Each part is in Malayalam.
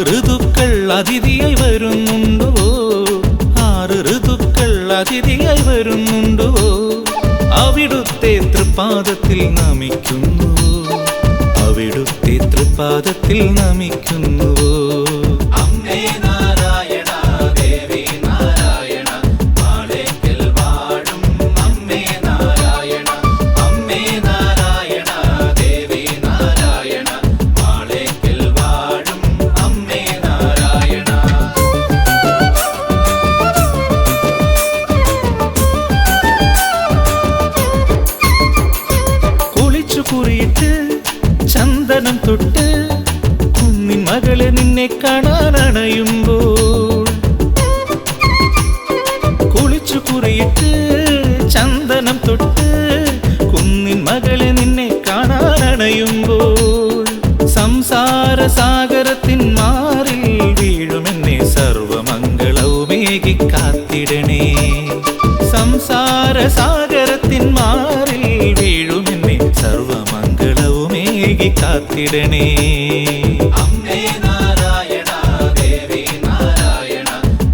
ഋതുക്കൾ അതിഥിയായി വരുന്നുണ്ടോ, 6 ഋതുക്കൾ അതിഥിയായി വരുന്നുണ്ടോ, അവിടുത്തെ തൃപാദത്തിൽ നമിക്കുന്നു, അവിടുത്തെ തൃപാദത്തിൽ നമിക്കുന്നു. അമ്മേ നാരായണ ദേവി നാരായണ മാളേക്കൽ വാഴും അമ്മേ നാരായണ, അമ്മേ നാരായണ ദേവി നാരായണ മാളേക്കൽ വാഴും അമ്മേ നാരായണ. കുളിച്ചു കുറിയിട്ട് ചന്ദനം തൊട്ട് കുന്നിൻ മകളെ നിന്നെ കാണാനണയുമ്പോൾ, കുളിച്ചു കുറിയിട്ട് ചന്ദനം തൊട്ട് കുന്നിൻ മകളെ നിന്നെ കാണാനണയുമ്പോൾ, സംസാര സാഗരത്തിൻ മാറിൽ വീഴുമെന്നെ സർവമംഗളവുമേകി കാത്തിടണേ, സംസാര സാഗരത്തിൻ മാറിൽ വീഴുമെന്നെ സർവമംഗളവുമേകി കാത്തിടണേ. അമ്മേ നാരായണ ദേവി നാരായണ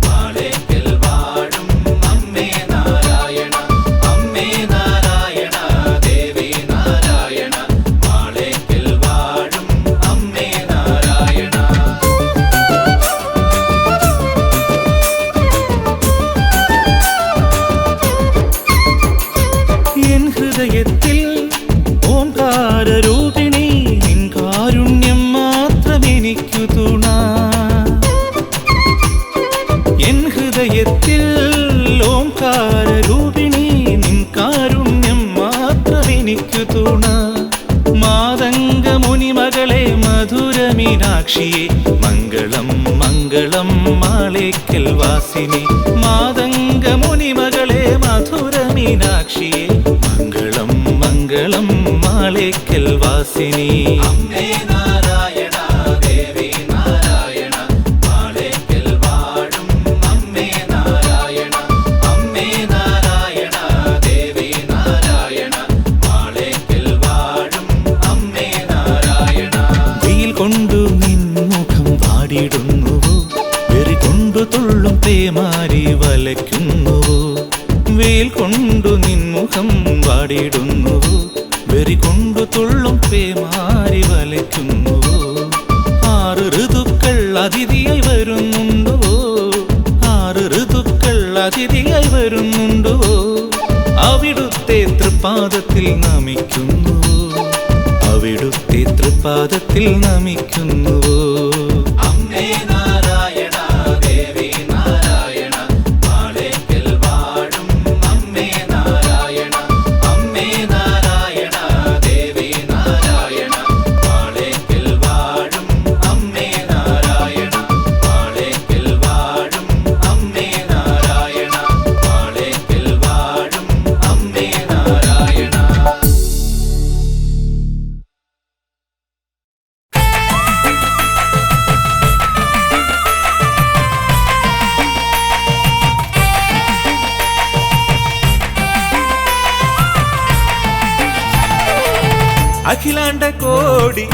മാളേക്കൽ വാഴും അമ്മേ നാരായണ, അമ്മേ നാരായണ ദേവി നാരായണ മാളേക്കൽ വാഴും അമ്മേ നാരായണ. എൻ ഹൃദയത്തിൽ ഓംകാരരൂപിണി നിൻ കാരുണ്യം മാത്രമെനിക്കു തുണ, എൻ ഹൃദയത്തിൽ ഓംകാരരൂപിണി നിൻ കാരുണ്യം മാത്രമെനിക്കു തുണ. മാതംഗമുനി മകളെ മധുരമീനാക്ഷിയെ മംഗളം മംഗളം മാളേക്കൽ വാസിനി, മാതംഗമുനി മകളെ മധുരമീനാക്ഷിയെ മംഗളം മംഗളം മാളേക്കൽ വാസിനി. അമ്മേ നാരായണ ദേവി നാരായണ മാളേക്കൽ വാഴും അമ്മേ നാരായണ, അമ്മേ നാരായണ ദേവി നാരായണ മാളേക്കൽ വാഴും അമ്മേ നാരായണ. വെയിൽ കൊണ്ടു നിൻമുഖം വാടിയിടുന്നുവോ, വെറി കൊണ്ടു തുള്ളും പേമാരി വലയ്ക്കുന്നുവോ, വെയിൽ കൊണ്ടു നിൻമുഖം വാടിയിടുന്നുവോ, വെറി കൊണ്ടു തുള്ളും പേമാരി വലയ്ക്കുന്നുവോ, 6 ഋതുക്കൾ അതിഥിയായി വരുന്നുണ്ടോ, 6 ഋതുക്കൾ അതിഥിയായി വരുന്നുണ്ടോ, അവിടുത്തെ തൃപാദത്തിൽ നമിക്കുന്നു, അവിടുത്തെ തൃപാദത്തിൽ നമിക്കുന്നു. അമ്മേ നാരായണ ദേവി നാരായണ മാളേക്കൽ വാഴും അമ്മേ നാരായണ, അമ്മേ നാരായണ ദേവി നാരായണ മാളേക്കൽ വാഴും അമ്മേ നാരായണ, മാളേക്കൽ വാഴും അമ്മേ നാരായണ, മാളേക്കൽ വാഴും അമ്മേ നാരായണ. അഖിലാണ്ട കോടി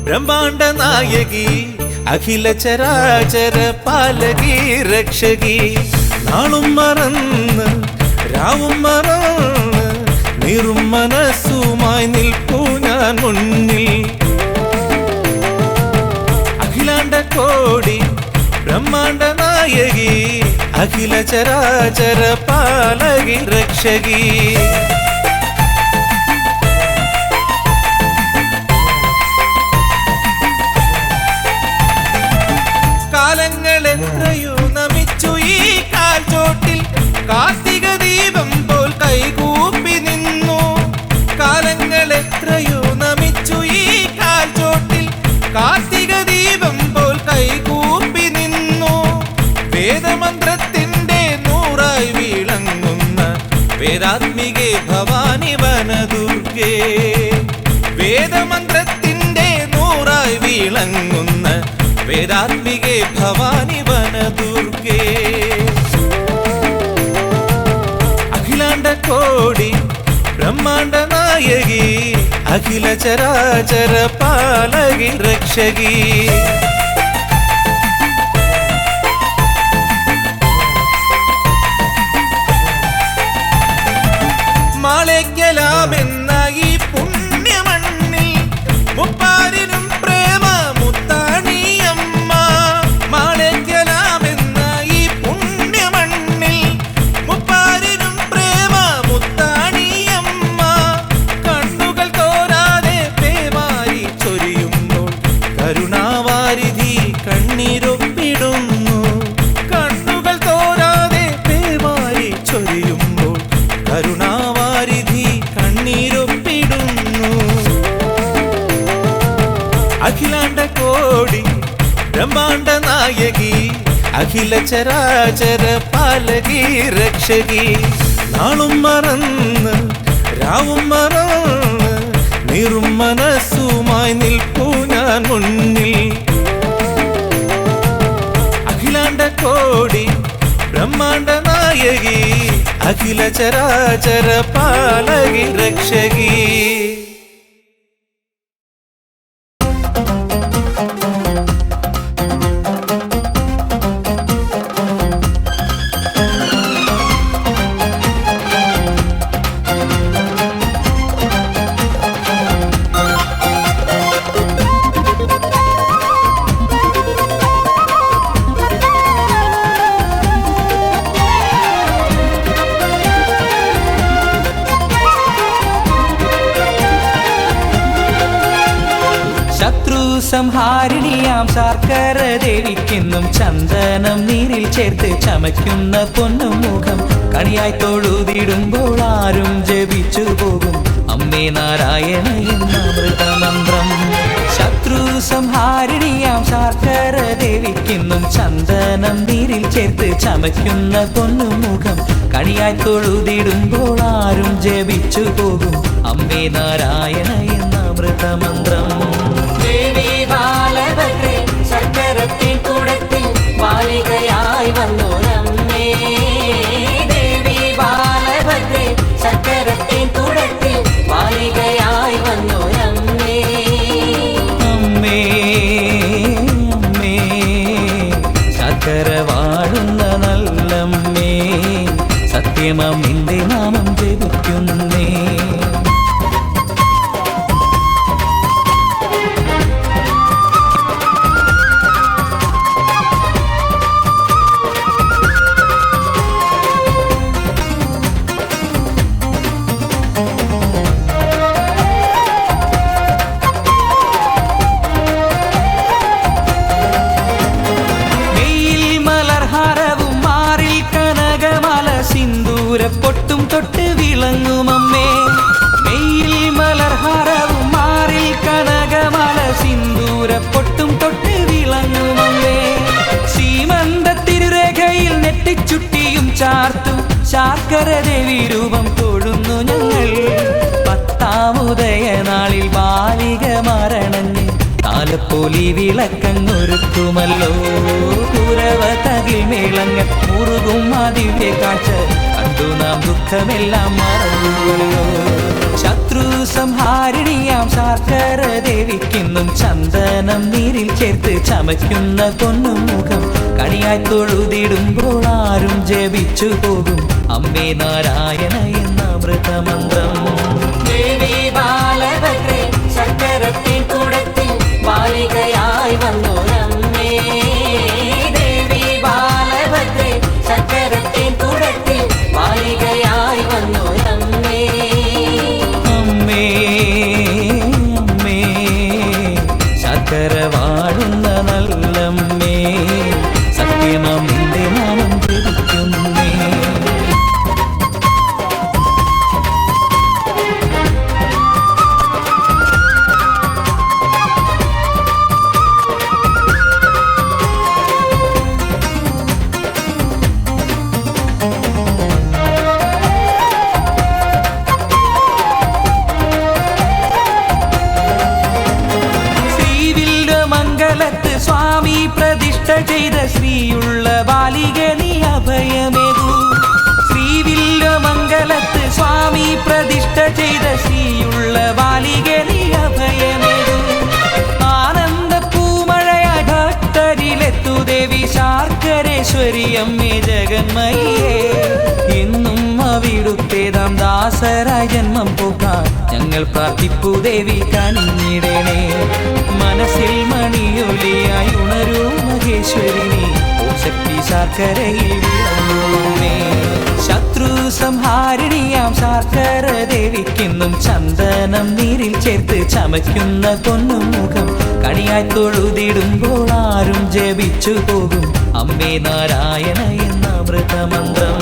ബ്രഹ്മാണ്ട നായകി, അഖില ചരാചര പാലകി രക്ഷകി, നാളും മറന്ന് രാവും മറന്ന് നീറും മനസ്സുമായി നിൽപ്പൂ ഞാൻ മുന്നിൽ. അഖിലാണ്ട കോടി ബ്രഹ്മാണ്ട നായകി, അഖില ചരാചര പാലകി രക്ഷകി, കാലങ്ങളെത്രയോ നമിച്ചു ഈ കാൽച്ചോട്ടിൽ, കാർത്തിക ദീപം പോൽ കൈകൂപ്പി നിന്നു, കാലങ്ങളെത്രയോ നമിച്ചു ഈ കാൽച്ചോട്ടിൽ, കാർത്തിക ദീപം പോൽ കൈകൂപ്പി നിന്നു. വേദമന്ത്രത്തിന്റെ നൂറായി വിളങ്ങുന്ന വേദാത്മികേ ഭവാനി വനദുർഗേ, വേദമന്ത്രത്തിന്റെ നൂറായി വിളങ്ങുന്ന വേദാത്മികേ ഭവാനി വനദുർഗേ. അഖിലാണ്ട കോടി ബ്രഹ്മാണ്ട നായകി, അഖില ചരാചര പാലകി രക്ഷകി. കണ്ണീരൊപ്പിടുന്നു. കണ്ണുകൾ തോരാതെ പേമാരി ചൊരിയുമ്പോൾ കരുണാവാരിധി കണ്ണീരൊപ്പിടുന്നു. അഖിലാണ്ട കോടി ബ്രഹ്മാണ്ട നായകി, അഖില ചരാചര പാലകി രക്ഷകി. നാളും മറന്ന് രാവും മറന്ന് നീറും മനസ്സുമായി നിൽപ്പൂ ഞാൻ മുന്നിൽ. അഖിലാണ്ട കോടി ബ്രഹ്മാണ്ട നായകി, അഖില ചരാചര പാലകി രക്ഷകി. സംഹാരിണിയാം ശർക്കര ദേവിക്കെന്നും ചന്ദനം നീരിൽ ചേർത്ത് ചമയ്ക്കുന്ന പൊന്നും മുഖം കണിയായി തൊഴുതിടുമ്പോൾ ആരും ജപിച്ചു പോകും അമ്മേ നാരായണ എന്ന അമൃതമന്ത്രം. ശത്രു സംഹാരിണിയാം ശർക്കര ദേവിക്കെന്നും ചന്ദനം നീരിൽ ചേർത്ത് ചമയ്ക്കുന്ന പൊന്നും മുഖം കണിയായി തൊഴുതിടുമ്പോൾ ആരും ജപിച്ചു പോകും അമ്മേ നാരായണ എന്ന അമൃതമന്ത്രം. ദേവി ബാലഭദ്രേ ശർക്കരത്തിൻ കൂടത്തിൽ ബാലികയായി വന്നോരമ്മേ. ദേവി ബാലഭദ്രേ ശർക്കരത്തിൻ കൂടത്തിൽ ബാലികയായി വന്നോരമ്മേ. അമ്മേ അമ്മേ ശർക്കര വാഴുന്ന നല്ലമ്മേ, സത്യമാം നിന്റെ നാമം ജപിക്കുന്നേ. പൊട്ടും തൊട്ട് വിളങ്ങുമമ്മേ, മെയിൽ മലർഹാരവും മാറിൽ കനകമല സിന്ദൂര പൊട്ടും തൊട്ട് വിളങ്ങുമമ്മേ. സീമന്ത തിരുരേഖയിൽ നെറ്റിച്ചുട്ടിയും ചാർത്തും ശർക്കര ദേവി രൂപം തൊഴുന്നു ഞങ്ങൾ. 10ാം ഉദയനാളിൽ ബാലിക മരണഞ്ഞ് താലപ്പൊലി വിളക്കങ്ങൊരുക്കുമല്ലോ. കുരവ തകിൽ മേളങ്ങൾ മുറുകും അതിന്റെ കാഴ്ച കണ്ടു നാം ദുഃഖമെല്ലാം മറന്നുവല്ലോ. ശത്രു സംഹാരിണിയാം ശർക്കര ദേവിക്കെന്നും ചന്ദനം നീരിൽ ചേർത്ത് ചമയ്ക്കുന്ന പൊന്നും മുഖം കണിയായി തൊഴുതിടുമ്പോൾ ആരും ജപിച്ചു പോകും അമ്മേ നാരായണ എന്ന അമൃതമന്ത്രം. ദേവി ബാലഭദ്രേ ശർക്കരത്തിൻ കൂടത്തിൽ ബാലികയായി വന്നോരമ്മേ. ദേവി ബാലഭദ്രേ ശർക്കരത്തിൻ കൂടത്തിൽ ബാലികയായി വന്നോരമ്മേ. അമ്മേ അമ്മേ ശർക്കര വാഴുന്ന നല്ലമ്മേ, സത്യമാം നിന്റെ നാമം ജപിക്കുന്നേ. സ്വാമി പ്രതിഷ്ഠ ചെയ്ത ശ്രീയുള്ള ബാലിക നീ അഭയമേകൂ. ശ്രീവില്വമംഗലത്ത് സ്വാമി പ്രതിഷ്ഠ ചെയ്ത ശ്രീയുള്ള ബാലിക നീ അഭയമേകൂ. ആനന്ദ പൂമഴയായി ഭക്തരിലെത്തു ദേവി ശർക്കരേശ്വരി അമ്മേ ജഗന്മയിയേ. എന്നും അവിടുത്തേതാം ദാസരായി ജന്മം പോകാൻ ഞങ്ങൾ പ്രാർത്ഥിപ്പു ദേവി കനിഞ്ഞിടണേ. മനസ്സിൽ മണിയൊലിയായി ഉണരൂ മഹേശ്വരിനി, ഓ ശക്തി ശർക്കരയിൽ വിളങ്ങുന്നേ. ശത്രു സംഹാരിണിയാം ശർക്കര ദേവിക്കെന്നും ചന്ദനം നീരിൽ ചേർത്ത് ചമയ്ക്കുന്ന പൊന്നും മുഖം കണിയായി തൊഴുതിടുമ്പോൾ ആരും ജപിച്ചു പോകും അമ്മേ നാരായണ എന്ന അമൃതമന്ത്രം.